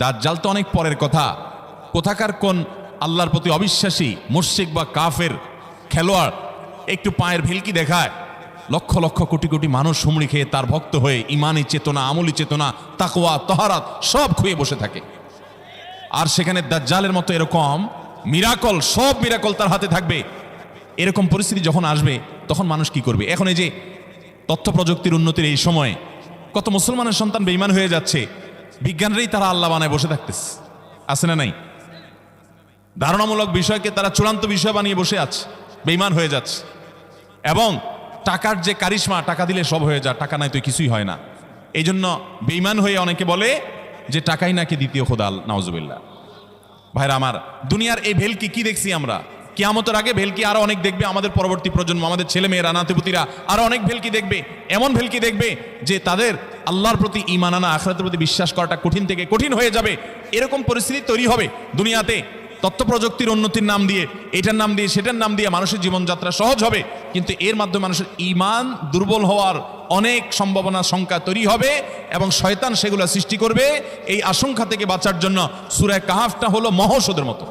দাজ্জাল তো অনেক পরের কথা। কোথাকার কোন আল্লাহর প্রতি অবিশ্বাসী মুশরিক বা কাফের খেলোয়াড় একটু পায়ের ভেলকি দেখায়, লক্ষ লক্ষ কোটি কোটি মানুষ হুমড়ি খেয়ে তার ভক্ত হয়ে ইমানি চেতনা, আমলি চেতনা, তাকওয়া, তহারাত সব খুঁয়ে বসে থাকে। আর সেখানে দাজ্জালের মতো এরকম মিরাকল, সব মিরাকল তার হাতে থাকবে। এরকম পরিস্থিতি যখন আসবে তখন মানুষ কি করবে? এখন এই যে তথ্য প্রযুক্তির উন্নতির এই সময়ে কত মুসলমানের সন্তান বেঈমান হয়ে যাচ্ছে, বিজ্ঞানরাই তারা আল্লাহ বানায় বসে থাকতেছে, আছে না নাই? ধারণামূলক বিষয়কে তারা চূড়ান্ত বিষয় বানিয়ে বসে আছে, বেঈমান হয়ে যাচ্ছে। এবং টাকার যে কারিশমা, টাকা দিলে সব হয়ে যায়, টাকা নাই তো কিছুই হয় না। এই জন্য বেঈমান হয়ে অনেকে বলে যে টাকাই নাকি দ্বিতীয় খোদা, নাউজুবিল্লাহ। ভাইরা আমার, দুনিয়ার এই ভেলকি কি দেখছি আমরা? কিয়ামতের আগে ভেলকি আরো অনেক দেখবে আমাদের পরবর্তী প্রজন্ম, আমাদের ছেলে মেয়েরা, নাতিপুতিরা আরো অনেক ভেলকি দেখবে। এমন ভেলকি দেখবে যে তাদের আল্লাহর প্রতি ঈমান আনা, আখিরাতের প্রতি বিশ্বাস করাটা কঠিন থেকে কঠিন হয়ে যাবে। এরকম পরিস্থিতি তৈরি হবে দুনিয়াতে। তথ্য প্রযুক্তির উন্নতির নাম দিয়ে, এটার নাম দিয়ে, সেটার নাম দিয়ে মানুষের জীবনযাত্রা সহজ হবে, কিন্তু এর মাধ্যমে মানুষের ঈমান দুর্বল হওয়ার অনেক সম্ভাবনা, সংখ্যা তৈরি হবে এবং শয়তান সেগুলো সৃষ্টি করবে। এই আশঙ্কা থেকে বাঁচার জন্য সূরা কাহাফটা হলো মহৌষধের মতো।